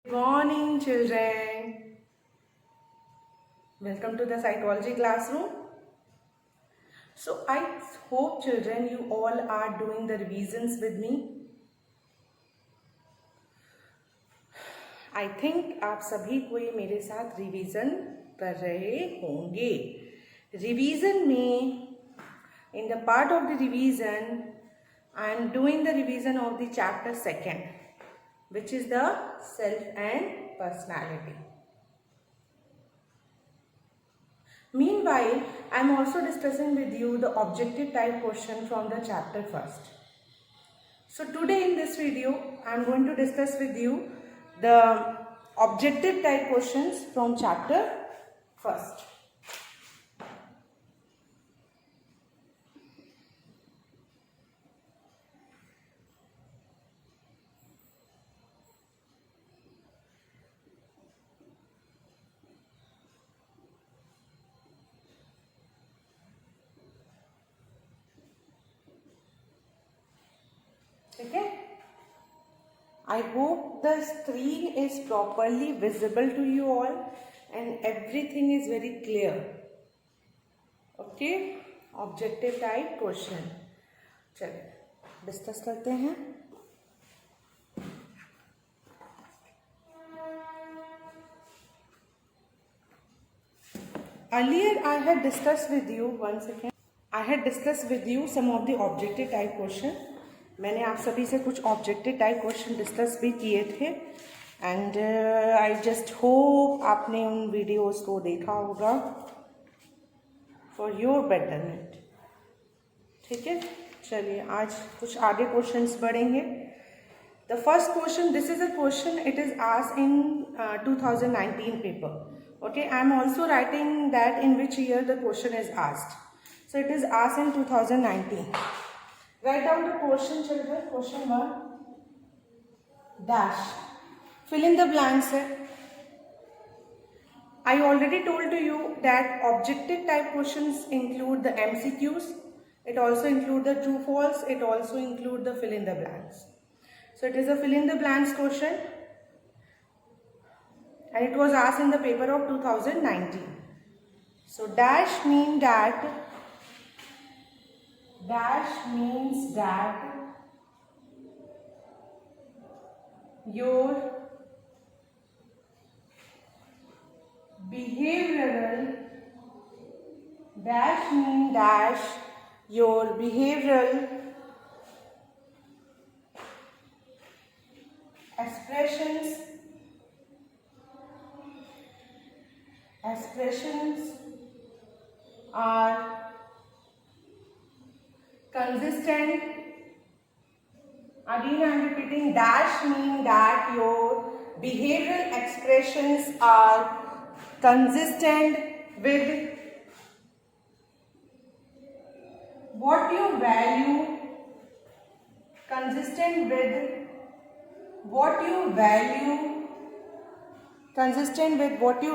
Good morning, children. Welcome to the psychology classroom. So, I hope, children, you all are doing the revisions with me. I think आप सभी कोई मेरे साथ revision कर रहे होंगे. रिवीजन में in the part of the revision, I am doing the revision of the chapter 2nd, which is the self and personality. Meanwhile, I am also discussing with you the objective type question from the chapter 1st. So today in this video, I am going to discuss with you the objective type questions from chapter 1st. Okay? I hope the screen is properly visible to you all and everything is very clear. Okay? Objective type question. चलिए discuss करते हैं. Earlier I had discussed with you, one second, I had discussed with you some of the objective type question. मैंने आप सभी से कुछ objective type question discuss भी किए थे एंड आई जस्ट होप आपने उन वीडियोस को देखा होगा फॉर योर बेटरमेंट. ठीक है, चलिए आज कुछ आगे क्वेश्चंस बढ़ेंगे. The first question, this is a question, it is asked in 2019 paper. Okay, I am also writing that in which year the question is asked. So it is asked in 2019. Write down the question, children. Question 1. Dash. Fill in the blanks. I already told to you that objective type questions include the MCQs. It also include the true false. It also include the fill in the blanks. So it is a fill in the blanks question. And it was asked in the paper of 2019. So dash means that your behavioral expressions are consistent. Again I am repeating, dash mean that your behavioral expressions are consistent with what you value, consistent with what you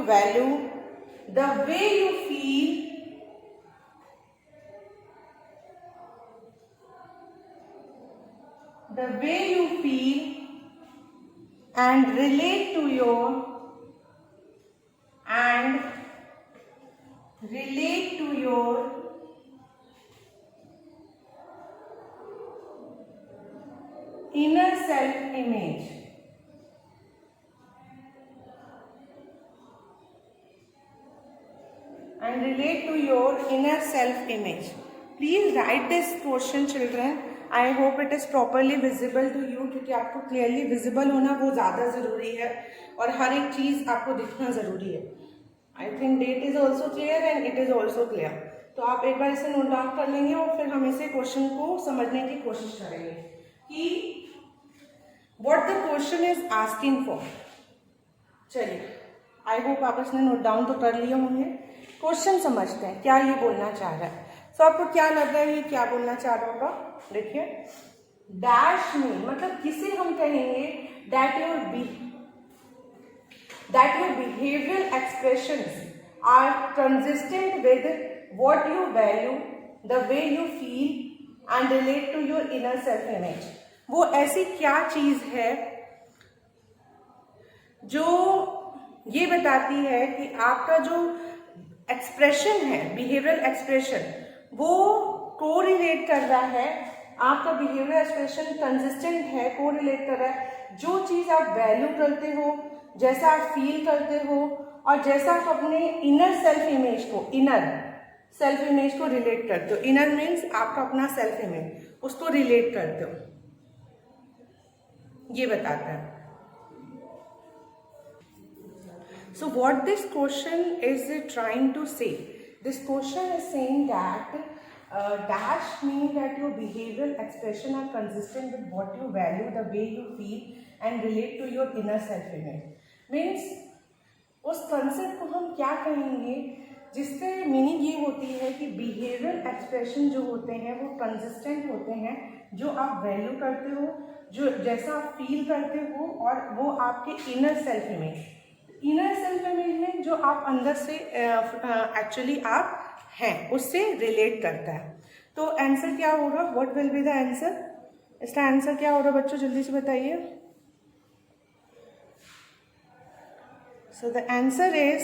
value, the way you feel, and relate to your inner self-image. Please write this question, children. I hope it is properly visible to you, क्योंकि आपको clearly visible होना वो ज़्यादा ज़रूरी है और हर एक चीज़ आपको दिखना ज़रूरी है. I think date is also clear and it is also clear. तो आप एक बार इसे नोट डाउन कर लेंगे और फिर हम इसे क्वेश्चन को समझने की कोशिश करेंगे कि what the question is asking for. चलिए, आई होप आप इसने नोट डाउन तो कर लिए होंगे. क्वेश्चन समझते हैं क्या ये बोलना चाह रहा है. तो आपको क्या लग रहा है ये क्या बोलना चाह रहा होगा. देखिए, डैश में मतलब किसे हम कहेंगे that your behavioral expressions are consistent with what you value, the way you feel and relate to your inner self image. वो ऐसी क्या चीज है जो ये बताती है कि आपका जो एक्सप्रेशन है, बिहेवियरल एक्सप्रेशन, वो कोरिलेट कर रहा है, आपका बिहेवियर एक्सप्रेशन कंसिस्टेंट है, कोरिलेट कर रहा है जो चीज़ आप वैल्यू करते हो, जैसा आप फील करते हो और जैसा आप अपने इनर सेल्फ इमेज को रिलेट करते हो। इनर मीन्स आपका अपना सेल्फ इमेज, उसको रिलेट करते हो, ये बताता है। So what this question is trying to say? This question is saying that dash means that your behavioral expression are consistent with what you value, the way you feel and relate to your inner self-image. Means उस concept को हम क्या कहेंगे, जिससे meaning ये होती है कि बिहेवियरल एक्सप्रेशन जो होते हैं वो कंसिस्टेंट होते हैं, जो आप वैल्यू करते हो, जो जैसा आप फील करते हो, और वो आपके इनर सेल्फ इमेज में जो आप अंदर से एक्चुअली आप हैं उससे रिलेट करता है। तो आंसर क्या होगा, what will be the answer? इसका आंसर क्या होगा बच्चों, जल्दी से बताइए। सो द आंसर इज,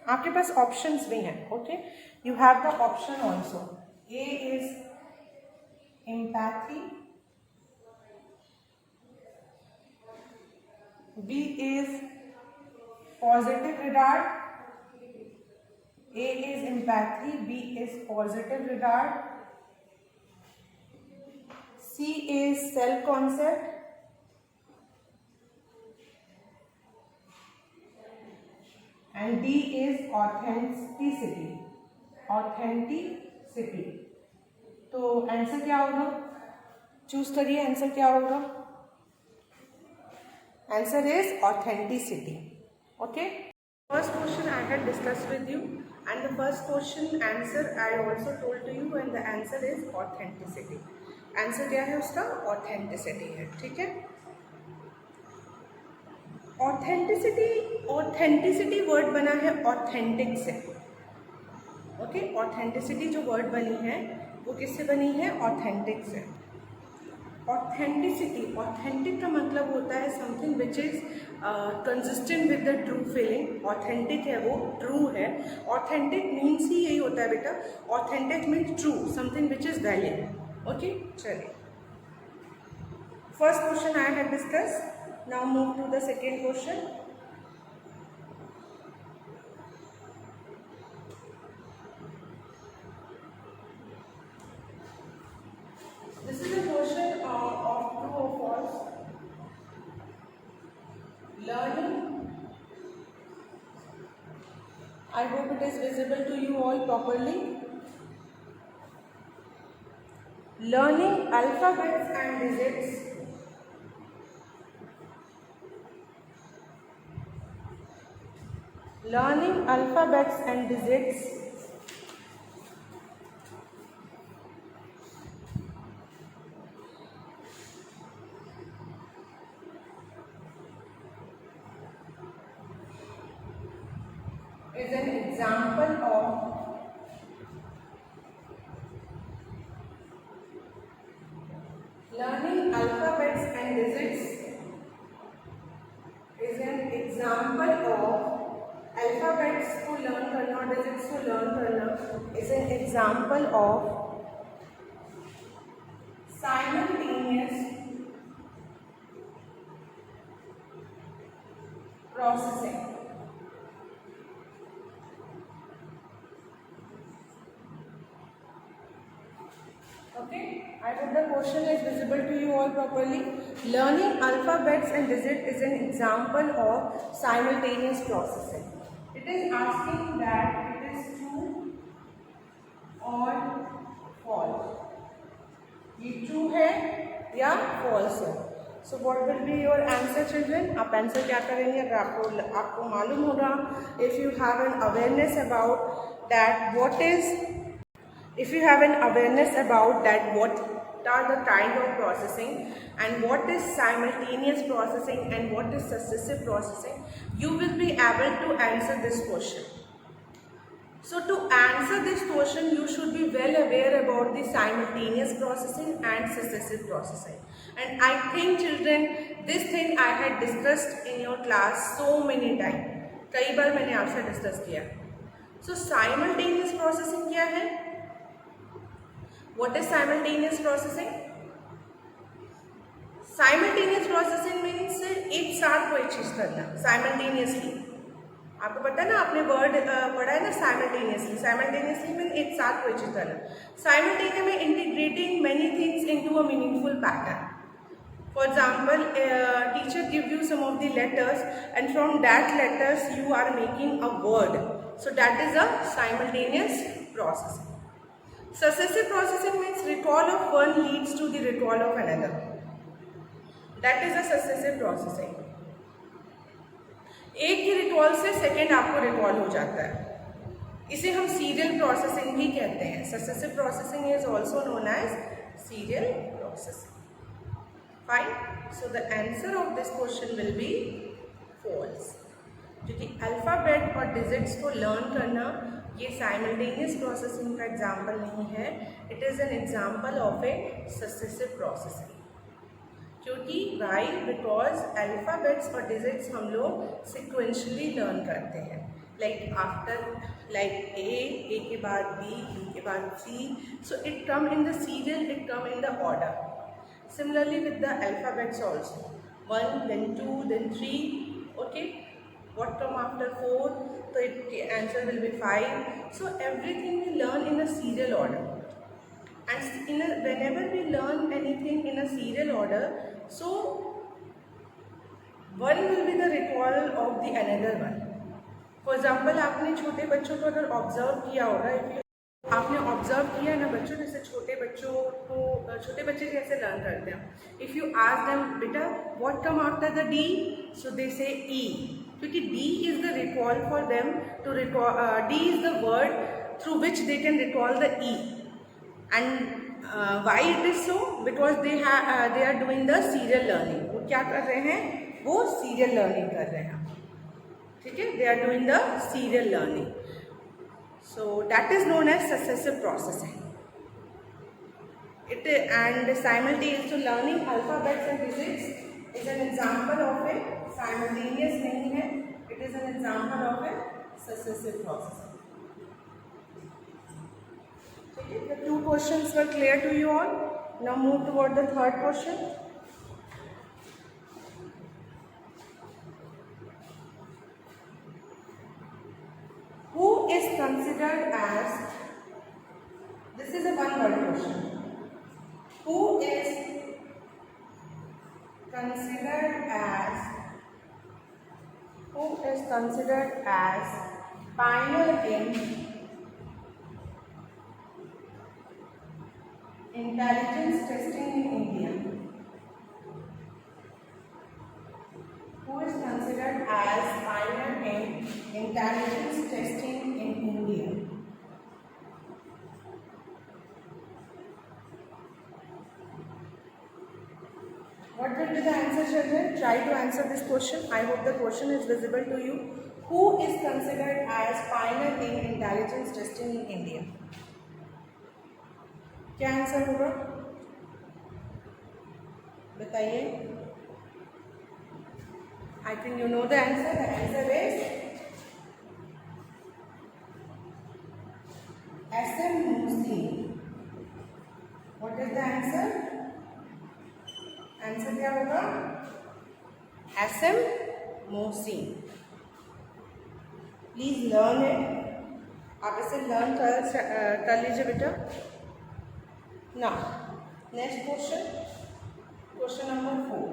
आपके पास ऑप्शंस भी हैं, okay, you have the option also. A is empathy, B is positive regard, A is empathy, B is positive regard, C is self concept, and D is authenticity। तो answer क्या होगा, choose करिए, answer क्या होगा? Answer is authenticity। Okay, first question I had discussed with you, and the first question answer I also told to you, and the answer is authenticity। Answer क्या है उसका? authenticity है, ठीक है। ऑथेंटिसिटी वर्ड बना है ऑथेंटिक से, okay. Authenticity जो वर्ड बनी है वो किससे बनी है? ऑथेंटिक से। ऑथेंटिक का मतलब होता है something which is consistent with the true feeling. Authentic है वो, ट्रू है। ऑथेंटिक मीन्स ही यही होता है बेटा, authentic means true, something which is valid, okay. चलिए, first question I have discuss, now move to the second question. This is a question of true or false. Learning, I hope it is visible to you all properly. Learning alphabets and digits. Learning alphabets and digits is an example of learning alphabets and digits is an example of alphabets को learn करना और digits को learn करना is an example of simultaneous processing। Okay, I hope the question is visible to you all properly. Learning alphabets and digits is an example of simultaneous processing. It is asking that it is true or false. ये true है या false है? So what will be your answer, children? आप answer क्या करेंगे? अगर आपको मालूम होगा, if you have an awareness about that, if you have an awareness about that, what are the kind of processing and what is simultaneous processing and what is successive processing, you will be able to answer this question. So to answer this question, you should be well aware about the simultaneous processing and successive processing. And I think children, this thing I had discussed in your class so many times. कई बार मैंने आपसे discuss किया. So simultaneous processing क्या है? What is simultaneous processing? Simultaneous processing means एक साथ कोई चीज करना, simultaneously. आपको पता है ना, आपने वर्ड पढ़ा है ना, साइमल्टेनियसली. साइमल्टेनियसली मीन एक साथ कोई चीज करना. साइमल्टेनियस में integrating many things into a meaningful pattern. For example, teacher give you some of the letters and from that letters you are making a word. So that is a simultaneous processing. Successive processing means recall of one leads to the recall of another. That is a successive processing. एक ही recall से second आपको recall हो जाता है. इसे हम serial processing भी कहते हैं. Successive processing is also known as serial processing. Fine. So the answer of this question will be false, क्योंकि अल्फ़ाबेट और डिजिट्स को लर्न करना ये साइमल्टेनियस प्रोसेसिंग का एग्जाम्पल नहीं है. It is an example of a successive processing. क्योंकि why? Because alphabets और डिजिट्स हम लोग सिक्वेंशली लर्न करते हैं. लाइक आफ्टर, लाइक ए के बाद बी के बाद C. So it come in the serial, it come in the order. Similarly with the alphabets also, 1 then 2 then 3. okay, what come after 4? So the answer will be 5. So everything we learn in a serial order. And whenever we learn anything in a serial order, so one will be the recall of the another one. For example, आपने छोटे बच्चों को अगर observe किया होगा, आपने observe किया ना बच्चों, जैसे छोटे बच्चों को, छोटे बच्चे कैसे लर्न करते हैं. इफ़ यू आस्क देम, बेटा what come after the D, so they say E. क्योंकि D is the recall for them to recall. D is the word through which they can recall the E. And why it is so? Because they are doing the serial learning. वो क्या कर रहे हैं? वो serial learning कर रहे हैं. ठीक है? They are doing the serial learning. So that is known as successive processing. And simultaneous, so learning alphabets and digits is an example of a simultaneous नहीं है. It is an example of a successive processing. The two questions were clear to you all. Now move toward the third question. Who is considered as, this is a one word question. Who is considered as pioneer in intelligence testing in India? Who is considered as pioneer in intelligence testing in India? What will be the answer, children? Try to answer this question. I hope the question is visible to you. Who is considered as pioneer in intelligence testing in India? क्या answer होगा? बताइए. I think you know the answer. The answer is SM Mohsin. What is the answer? Answer क्या होगा? SM Mohsin. Please learn it. आप इसे learn कर लीजिए बेटा. Now, next question. Question number 4.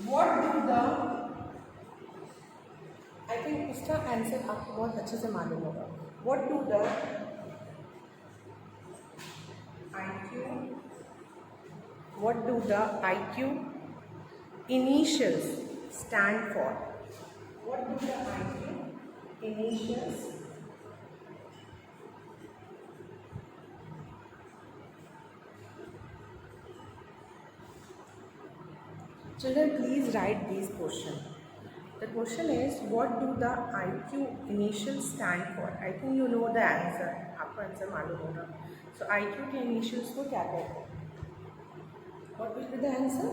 What do the, I think इसका answer आपको बहुत अच्छे से मालूम होगा. What do the IQ initials stand for? What do the IQ initials Children, please write these questions. The question is, what do the IQ initials stand for? I think you know the answer. आपको answer मालूम होगा. So IQ के initials को क्या कहते हैं? What will be the answer?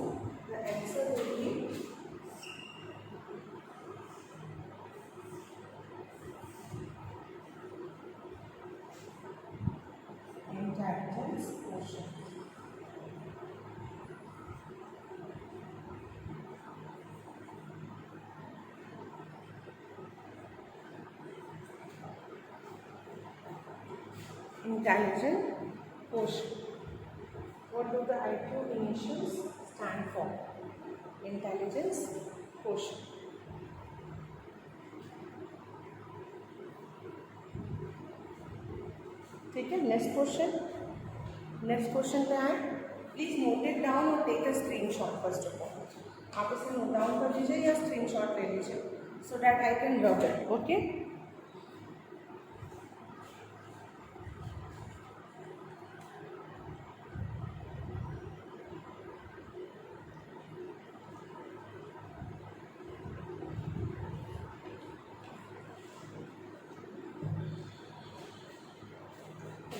The answer will be intelligence quotient. Intelligent quotient. What do the IQ initials stand for? Intelligence quotient. ठीक है, नेक्स्ट क्वेश्चन पे आए. प्लीज नोट इट डाउन और take a screenshot first of all. आप इसे note down कर लीजिए या स्क्रीनशॉट ले लीजिए, सो that I can rub it. Okay,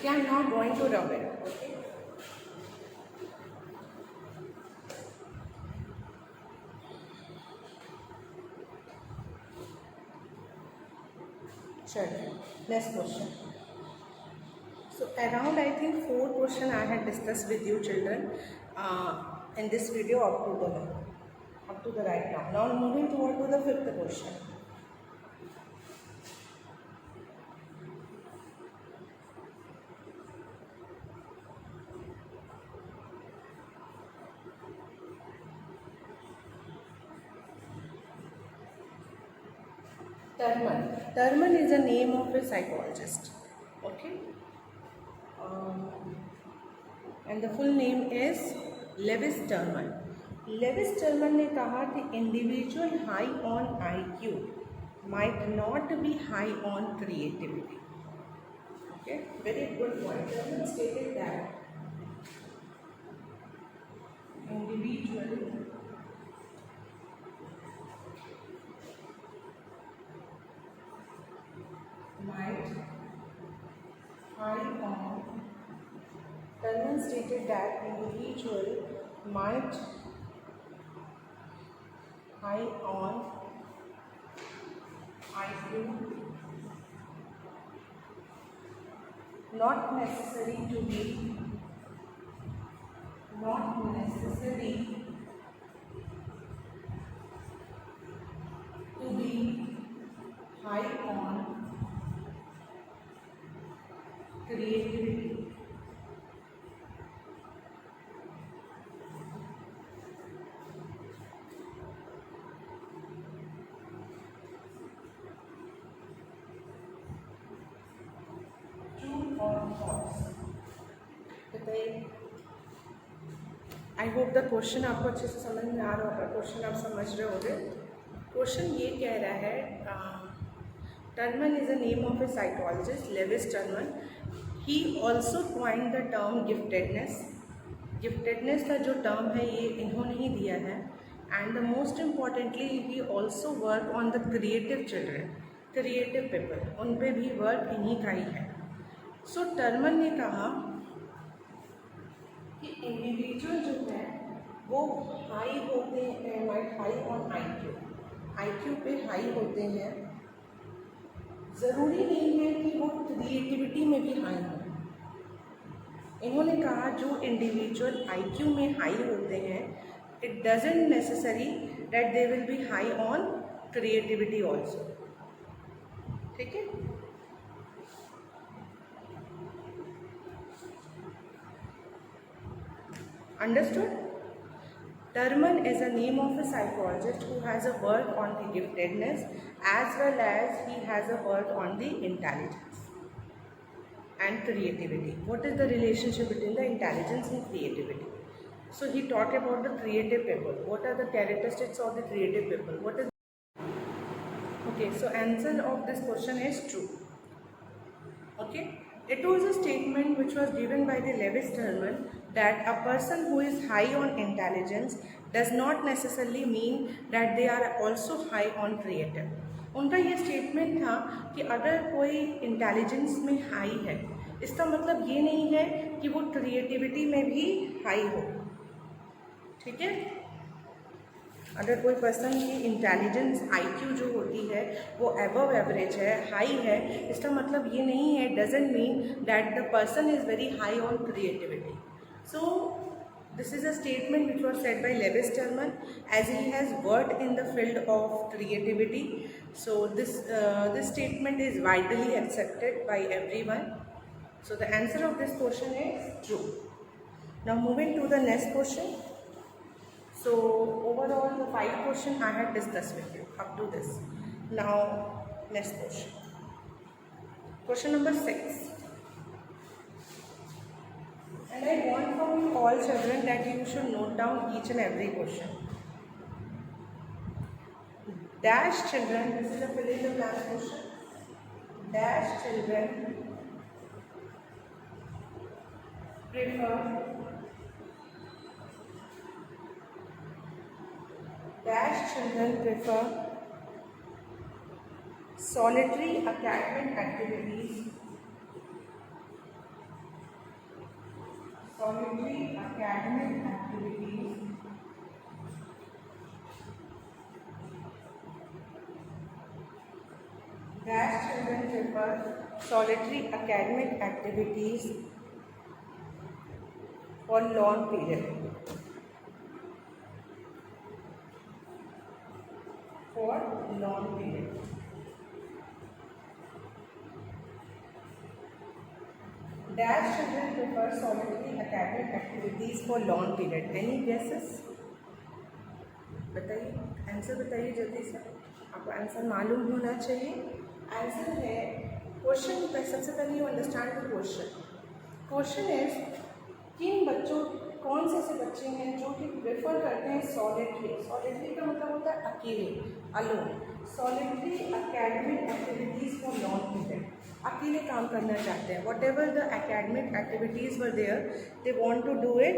I am now going to rub it. Okay. Sure. Next question. So around I think 4 questions I had discussed with you children in this video up to the right now. Now moving toward to the 5th question. Terman is the name of a psychologist. Okay. And the full name is Lewis Terman. Lewis Terman ने कहा कि individual high on IQ might not be high on creativity. Okay, very good point. Terman stated that individual might high on. Terman stated that individual might high on IQ, not necessary to be high on creativity. True or false? बताइए. I hope the question आपको अच्छे से समझ में आ रहा होगा. Question आप समझ रहे होंगे. क्वेश्चन ये कह रहा है, Terman is the name of a psychologist, Lewis Terman. He also coined the term giftedness. Giftedness का जो टर्म है ये इन्होंने ही दिया है. And the most importantly, he also work on the creative children, creative people. उन पे भी वर्क इन्हीं का ही है. So Terman ने कहा कि इंडिविजुअल जो है वो हाई होते हैं, हाई ऑन IQ पे हाई होते हैं. ज़रूरी नहीं है कि वो क्रिएटिविटी में भी हाई हो. इन्होंने कहा जो इंडिविजुअल IQ में हाई होते हैं, it doesn't necessary that they will be high on creativity also. ठीक है. Understood. Terman is a name of a psychologist who has a work on the giftedness as well as he has a work on the intelligence and creativity. What is the relationship between the intelligence and creativity? So he talked about the creative people. What are the characteristics of the creative people? What is okay? So answer of this question is true. Okay. It was a statement which was given by the Lewis Terman that a person who is high on intelligence does not necessarily mean that they are also high on creative. उनका ये statement था कि अगर कोई intelligence में high है, इसका मतलब ये नहीं है कि वो क्रिएटिविटी में भी हाई हो। ठीक है, अगर कोई पर्सन की इंटेलिजेंस आईक्यू जो होती है वो एबव एवरेज है, हाई है, इसका मतलब ये नहीं है, doesn't mean that the person is very high on creativity. So this is a statement which was said by Lewis Terman, as he has worked in the field of creativity. So this statement is widely accepted by everyone. So the answer of this question is true. Now moving to the next question. So overall the 5 questions I had discussed with you up to this. Now next question. Question number 6. And I want from all children that you should note down each and every question. Dash children, this is a fill in the blank question. Dash children prefer solitary academic activities for long period. Dash children prefer solitary academic activities for long period. Any guesses? बताइए, answer बताइए जल्दी से, आपको answer मालूम होना चाहिए। Answer है question, सबसे पहले you understand the question. Question is किन बच्चों, कौन से ऐसे बच्चे हैं जो कि प्रेफर करते हैं सॉलिटरी। सॉलिटरी का मतलब होता है अकेले, alone. Solitary academic activities for long period, अकेले काम करना चाहते हैं। Whatever the academic activities were there, they want to do it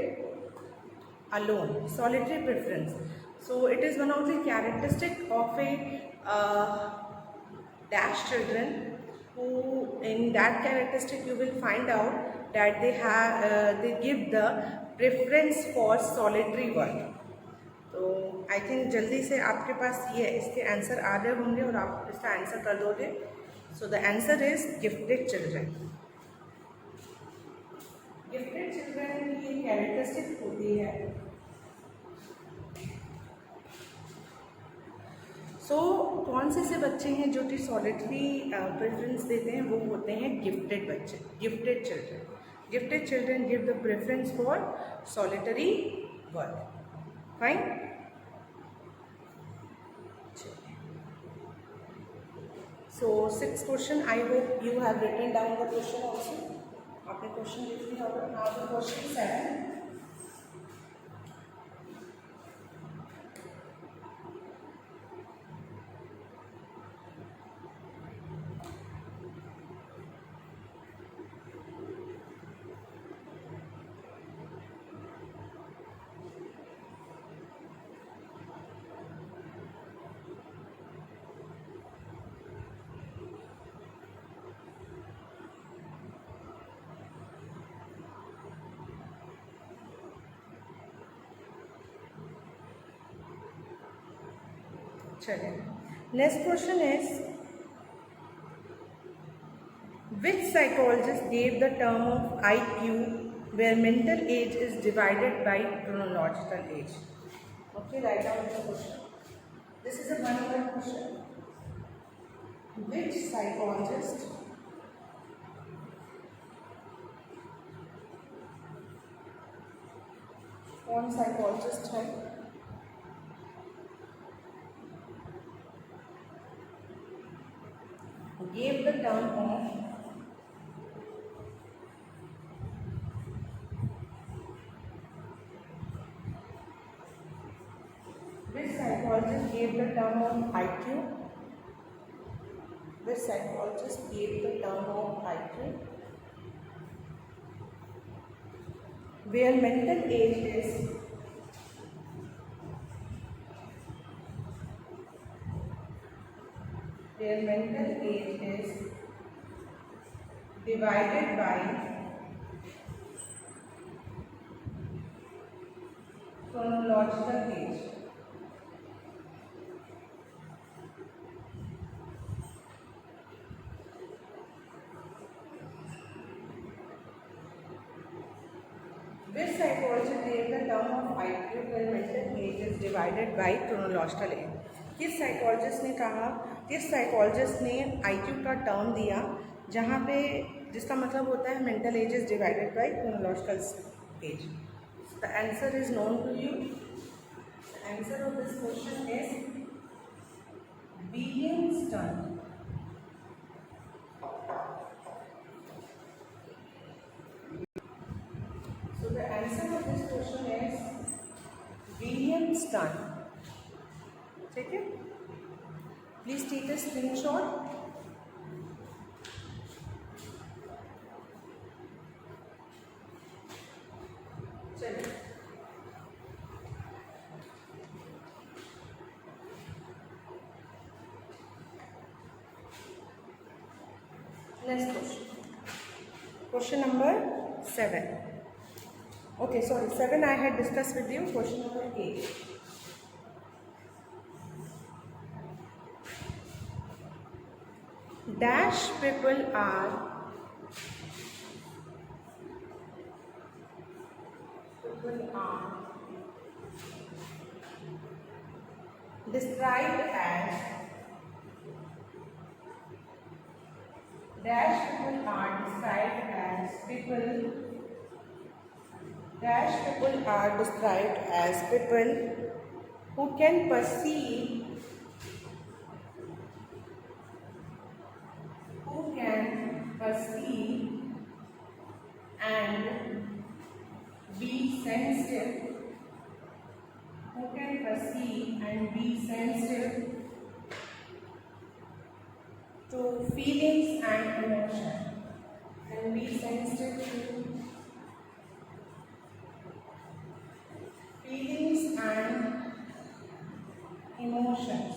alone, solitary preference. So it is one of the characteristic of a dash children, who in that characteristic you will find out that they give the preference for solitary work. तो I think जल्दी से आपके पास ये इसके answer आ रहे होंगे और आप इसका आंसर कर दोगे। सो the answer is gifted children. Gifted children की कैरेक्टरिस्टिक होती है, कौन से बच्चे हैं जो कि सॉलिटरी प्रेफरेंस देते हैं, वो होते हैं गिफ्टेड बच्चे, gifted children. Gifted children give the preference for solitary work. Fine. So 6th question, I hope you have written down the question also. आपने क्वेश्चन लिख लिया होगा। Now the question 7। चलिए, next question is which psychologist gave the term of IQ where mental age is divided by chronological age. Okay, write down the question. This is a one word question. Which psychologist कौन psychologist है gave the term of which psychologist gave the term of IQ? Which psychologist gave the term of IQ? where mental age is divided by chronological age. Which psychologist gave the term of IQ when mental age is divided by chronological age? किस psychologist ने कहा, किस psychologist ने IQ का term दिया जहाँ पे जिसका मतलब होता है mental age is divided by chronological age? The answer is known to you. The answer of this question is William Stern. So the answer of this question is William Stern. ठीक है, please take a screenshot. चलिए next question, question number 7. Okay, sorry, 7 I had discussed with you. Question number 8. Dash people are described as people who can perceive and be sensitive, to feelings and emotion, emotions.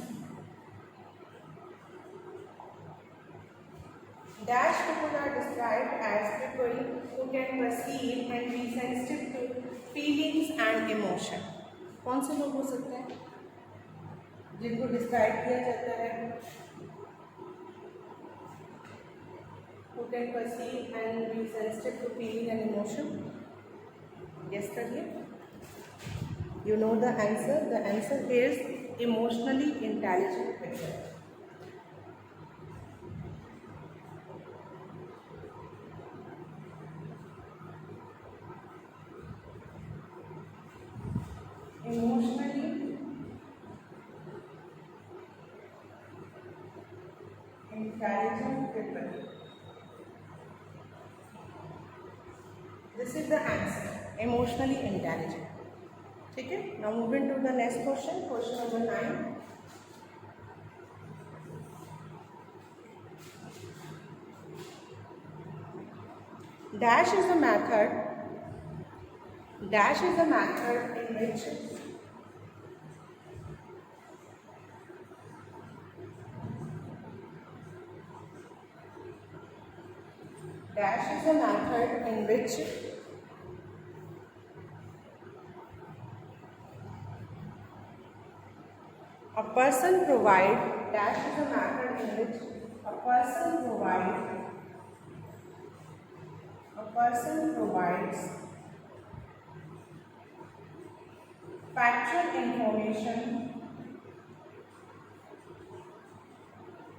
Dash people are described as people who can perceive and be sensitive to feelings and emotion. कौन से लोग हो सकते हैं जिनको describe किया जाता है who can perceive and be sensitive to feeling and emotion? Guess करिए. You know the answer. The answer is emotionally intelligent people. Emotionally intelligent people. This is the answer. Emotionally intelligent. ठीक है. Now moving to the next question. Question number 9. Dash is a method in which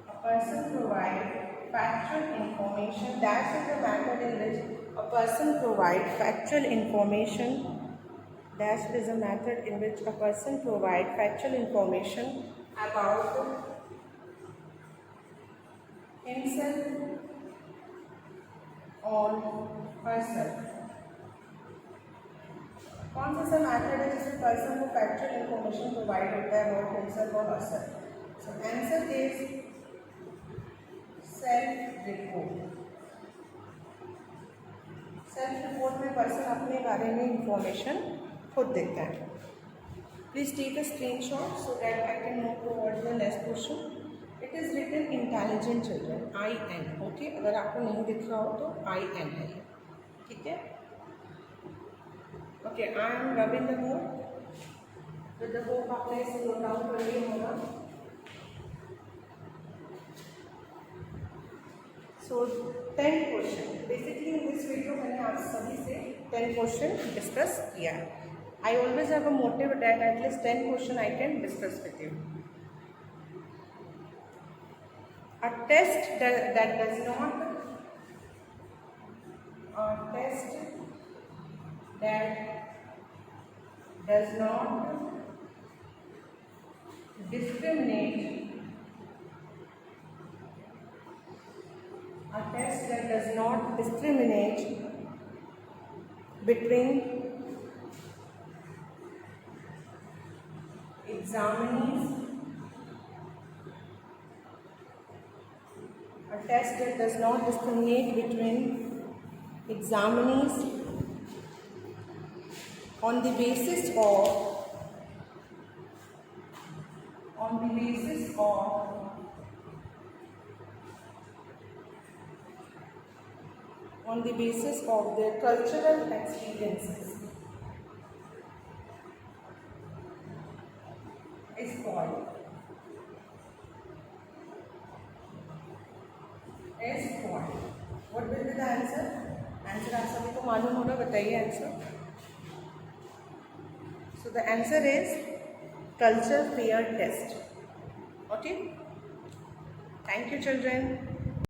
a person provides factual information. Dash is a method in which a person provides factual information. Dash is a method in which a person provides factual information about himself or herself. कौन सा method है जिसमें person को factual information provide होता है about himself और herself? So answer is self report. Self report में person teachers अपने बारे में इंफॉर्मेशन खुद देते हैं. Please take a screenshot so that I can move towards the next question. It is written intelligent children, IN. Okay, अगर आपको नहीं दिख रहा हो तो IN है, ठीक है. Okay, I am rubbing the board with the book. आपने इसे नोट डाउन कर लिया होगा. सो 10 question basically in this video मैंने आप सभी से 10 क्वेश्चन डिस्कस किया है. I always have a motive that at least 10 question I can discuss with you. A test that does not discriminate between examinees. A test that does not discriminate between examinees on the basis of their cultural experiences is called what will be the answer? Answer आप सभी को मालूम होगा, बताइए answer. So the answer is culture fear test. Okay, thank you children.